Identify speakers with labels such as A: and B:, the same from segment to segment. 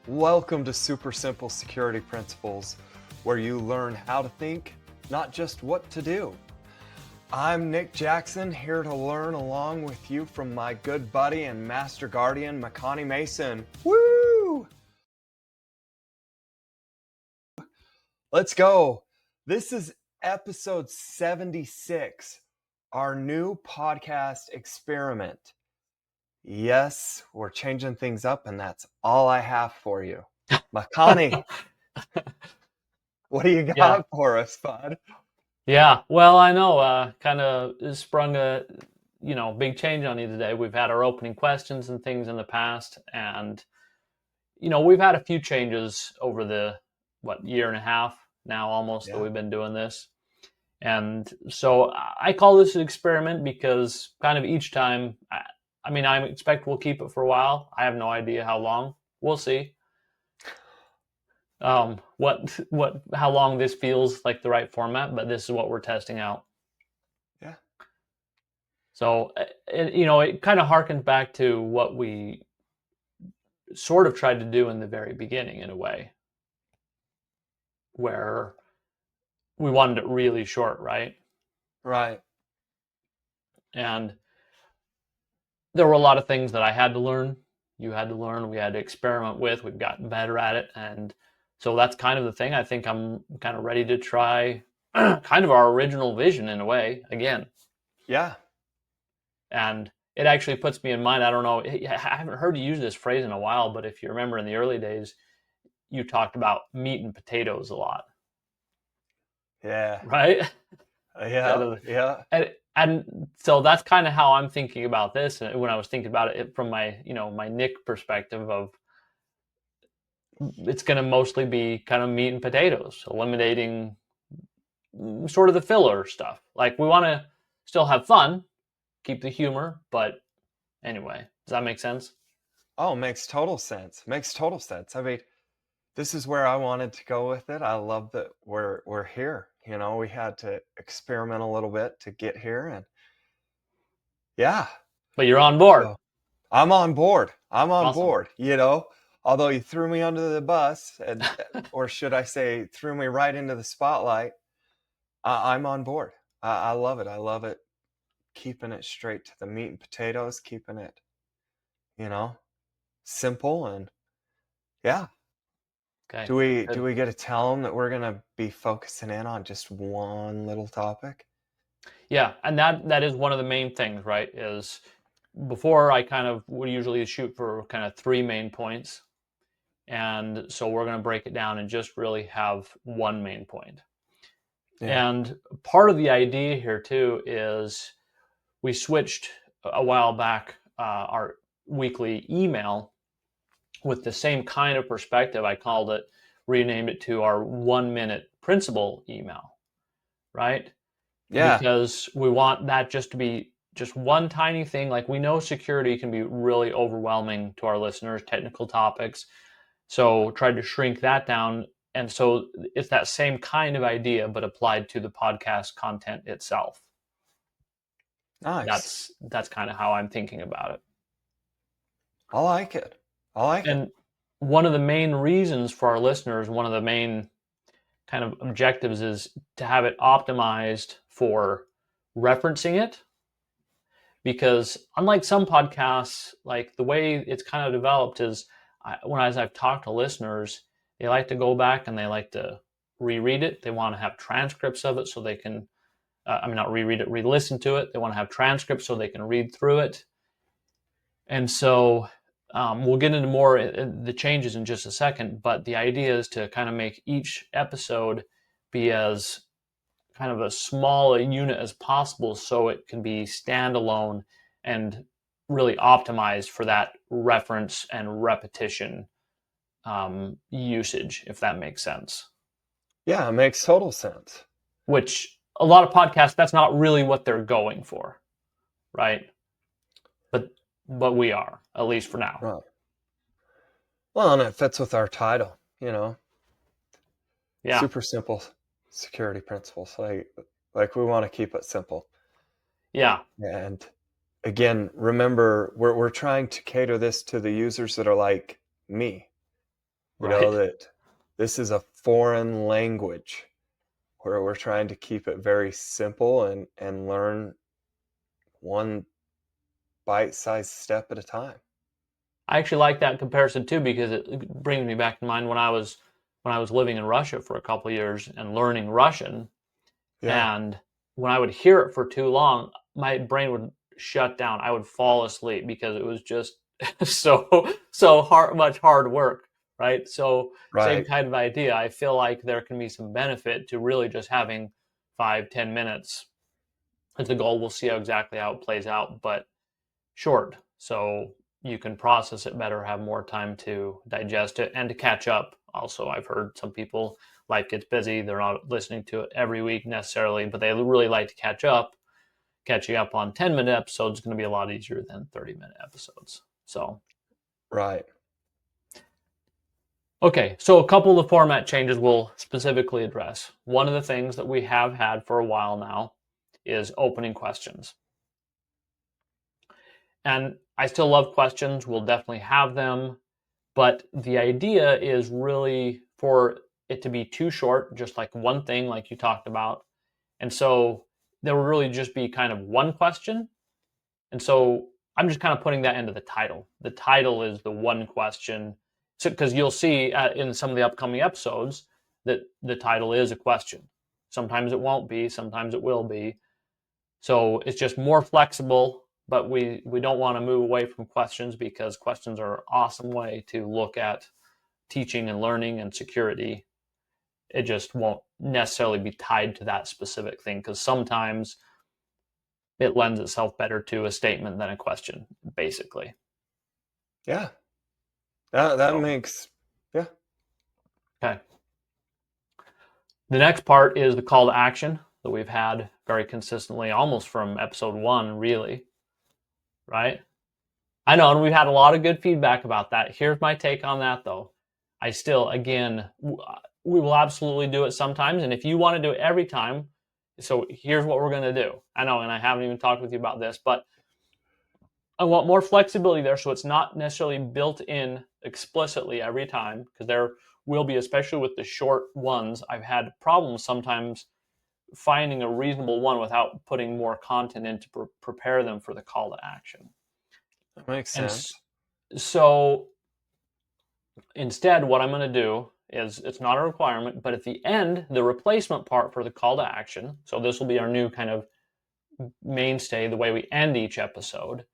A: Welcome to Super Simple Security Principles, where you learn how to think, not just what to do. I'm Nick Jackson, here to learn along with you from my good buddy and master guardian, Makani Mason. Woo! Let's go. This is episode 76, our new podcast experiment. Yes, we're changing things up, and that's all I have for you. Makani, what do you got for us, bud?
B: Yeah, well, I know, kind of sprung a, big change on you today. We've had our opening questions and things in the past, and, we've had a few changes over the, year and a half now almost that we've been doing this. And so I call this an experiment because kind of each time, I expect we'll keep it for a while. I have no idea how long. We'll see. How long this feels like the right format, but this is what we're testing out.
A: Yeah.
B: So, it kind of harkens back to what we sort of tried to do in the very beginning in a way, where we wanted it really short, right?
A: Right.
B: And there were a lot of things that I had to learn, you had to learn, we had to experiment with, we've gotten better at it. And so that's kind of the thing. I think I'm kind of ready to try kind of our original vision in a way again.
A: Yeah.
B: And it actually puts me in mind, I don't know, I haven't heard you use this phrase in a while, but if you remember in the early days, you talked about meat and potatoes a lot.
A: Yeah.
B: Right?
A: Yeah.
B: And so that's kind of how I'm thinking about this. And when I was thinking about it from my, my Nick perspective of it's going to mostly be kind of meat and potatoes, eliminating sort of the filler stuff. Like we want to still have fun, keep the humor, but anyway, does that make sense?
A: Oh, makes total sense. Makes total sense. I mean, this is where I wanted to go with it. I love that we're here. We had to experiment a little bit to get here, and yeah.
B: But you're on board.
A: So, I'm on board. I'm on
B: Awesome.
A: board. Although you threw me under the bus, or should I say, threw me right into the spotlight. I'm on board. I love it. I love it. Keeping it straight to the meat and potatoes, keeping it, simple, and yeah.
B: Okay.
A: Do we get to tell them that we're gonna be focusing in on just one little topic?
B: Yeah, and that is one of the main things, right? Is before I kind of would usually shoot for kind of three main points. And so we're going to break it down and just really have one main point.
A: Yeah.
B: And part of the idea here too is we switched a while back our weekly email with the same kind of perspective. I called it, renamed it to our 1 minute principle email, right?
A: Yeah.
B: Because we want that just to be just one tiny thing. Like we know security can be really overwhelming to our listeners, technical topics. So tried to shrink that down. And so it's that same kind of idea, but applied to the podcast content itself.
A: Nice.
B: That's kind of how I'm thinking about it.
A: I like it.
B: And one of the main reasons for our listeners, one of the main kind of objectives is to have it optimized for referencing it. Because unlike some podcasts, like the way it's kind of developed is as I've talked to listeners, they like to go back and they like to reread it. They want to have transcripts of it so they can, not reread it, re-listen to it. They want to have transcripts so they can read through it. And so we'll get into more the changes in just a second, but the idea is to kind of make each episode be as kind of a small a unit as possible so it can be standalone and really optimized for that reference and repetition usage, if that makes sense.
A: Yeah, it makes total sense.
B: Which a lot of podcasts, that's not really what they're going for, right? But we are, at least for now.
A: Right. Well, and it fits with our title,
B: Yeah.
A: Super simple security principles. Like we want to keep it simple.
B: Yeah.
A: And again, remember, we're trying to cater this to the users that are like me.
B: Right.
A: that this is a foreign language where we're trying to keep it very simple and learn one bite-sized step at a time.
B: I actually like that comparison too, because it brings me back to mind when I was living in Russia for a couple of years and learning Russian.
A: Yeah,
B: And when I would hear it for too long, my brain would shut down. I would fall asleep because it was just much hard work, right? So same
A: right.
B: kind of idea. I feel like there can be some benefit to really just having 5-10 minutes as the goal. We'll see exactly how it plays out, but short, so you can process it better, have more time to digest it and to catch up. Also, I've heard some people, life gets busy, they're not listening to it every week necessarily, but they really like to catch up. Catching up on 10-minute episodes is going to be a lot easier than 30-minute episodes. So
A: Right.
B: okay, so a couple of format changes we'll specifically address. One of the things that we have had for a while now is opening questions. And I still love questions. We'll definitely have them. But the idea is really for it to be too short, just like one thing, like you talked about. And so there will really just be kind of one question. And so I'm just kind of putting that into the title. The title is the one question. So, because you'll see in some of the upcoming episodes that the title is a question. Sometimes it won't be, sometimes it will be. So it's just more flexible, but we don't want to move away from questions, because questions are an awesome way to look at teaching and learning and security. It just won't necessarily be tied to that specific thing, because sometimes it lends itself better to a statement than a question, basically.
A: Yeah. That
B: So,
A: makes, yeah.
B: okay. The next part is the call to action that we've had very consistently, almost from episode 1, really, right? I know, and we've had a lot of good feedback about that. Here's my take on that, though. I still, again, we will absolutely do it sometimes, and if you want to do it every time, so here's what we're going to do. I know, and I haven't even talked with you about this, but I want more flexibility there, so it's not necessarily built in explicitly every time, because there will be, especially with the short ones, I've had problems sometimes finding a reasonable one without putting more content in to prepare them for the call to action.
A: That makes
B: And
A: sense.
B: so instead, what I'm going to do is, it's not a requirement, but at the end, the replacement part for the call to action, so this will be our new kind of mainstay, the way we end each episode,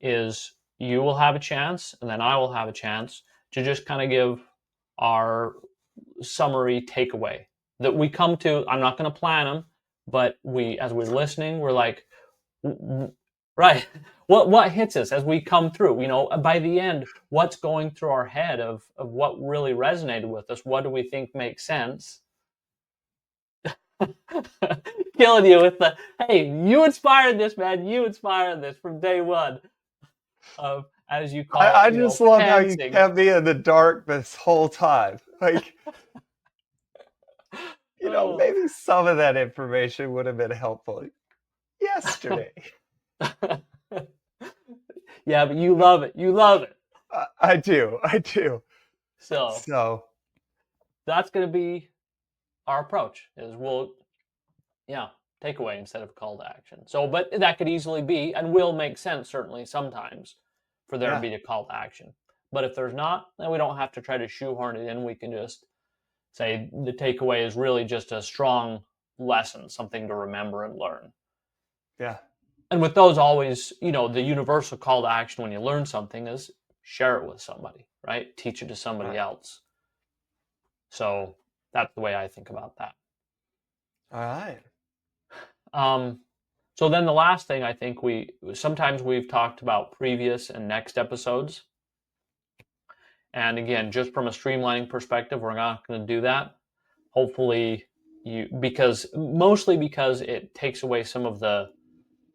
B: is you will have a chance, and then I will have a chance to just kind of give our summary takeaway that we come to. I'm not going to plan them, but as we're listening, we're like, right, what hits us as we come through, by the end, what's going through our head of what really resonated with us, what do we think makes sense. Killing you with the, hey, you inspired this, man, you inspired this from day one of, as you call
A: I
B: it,
A: just love how you
B: pantsing.
A: kept me in the dark this whole time. Like,
B: Oh.
A: maybe some of that information would have been helpful yesterday.
B: Yeah, but you love it,
A: I do. I do.
B: so
A: So,
B: that's going to be our approach, is yeah, takeaway instead of call to action. So, but that could easily be and will make sense, certainly sometimes, for there to
A: yeah.
B: be a call to action. But if there's not, then we don't have to try to shoehorn it in. We can just say the takeaway is really just a strong lesson, something to remember and learn.
A: Yeah.
B: And with those, always, the universal call to action when you learn something is share it with somebody, right? Teach it to somebody
A: Right.
B: else. So that's the way I think about that.
A: All right.
B: So then the last thing, I think sometimes we've talked about previous and next episodes. And again, just from a streamlining perspective, we're not going to do that. Hopefully mostly because it takes away some of the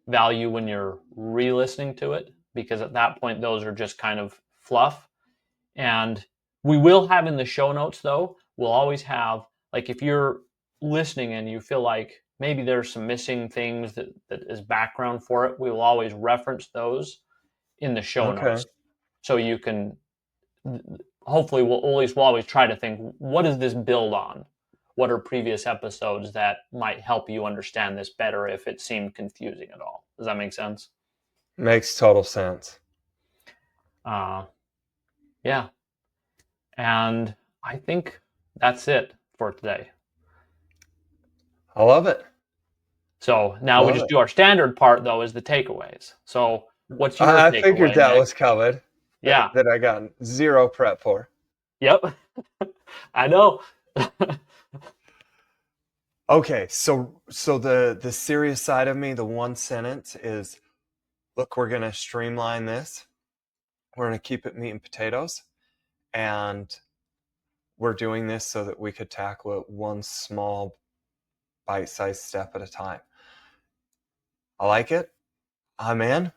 B: value when you're re-listening to it, because at that point, those are just kind of fluff. And we will have in the show notes, though, we'll always have, like, if you're listening and you feel like maybe there's some missing things that is background for it, we will always reference those in the show
A: Okay.
B: notes. So you can, hopefully we'll always try to think, what does this build on? What are previous episodes that might help you understand this better if it seemed confusing at all? Does that make sense?
A: Makes total sense.
B: Yeah. And I think that's it for today.
A: I love it.
B: So now we just do our standard part, though, is the takeaways. So what's your
A: I
B: takeaway,
A: figured that
B: Nick?
A: was covered.
B: Yeah.
A: That I got zero prep for.
B: Yep. I know.
A: Okay, so the serious side of me, the one sentence is, look, we're gonna streamline this. We're gonna keep it meat and potatoes, and we're doing this so that we could tackle it one small bite-sized step at a time. I like it. I'm in.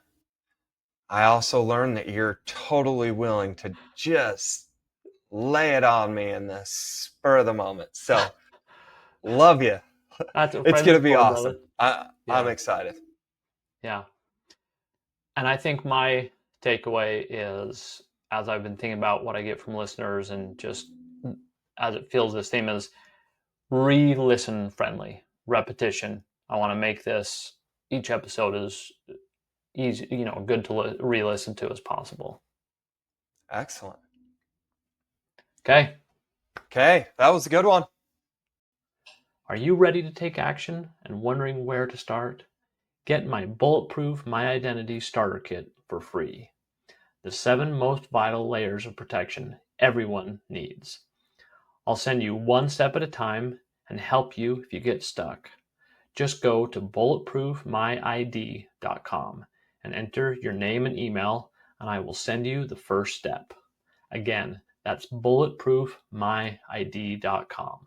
A: I also learned that you're totally willing to just lay it on me in the spur of the moment. So, love you.
B: That's what
A: It's
B: friends
A: going to
B: are
A: be
B: for,
A: awesome.
B: brother.
A: I'm
B: Yeah.
A: excited.
B: Yeah. And I think my takeaway is, as I've been thinking about what I get from listeners and just as it feels the same as re-listen friendly, repetition. I want to make this, each episode as easy, good to re-listen to as possible.
A: Excellent.
B: Okay.
A: Okay, that was a good one.
B: Are you ready to take action and wondering where to start? Get my Bulletproof My Identity Starter Kit for free. The 7 most vital layers of protection everyone needs. I'll send you one step at a time and help you if you get stuck. Just go to bulletproofmyid.com and enter your name and email, and I will send you the first step. Again, that's bulletproofmyid.com.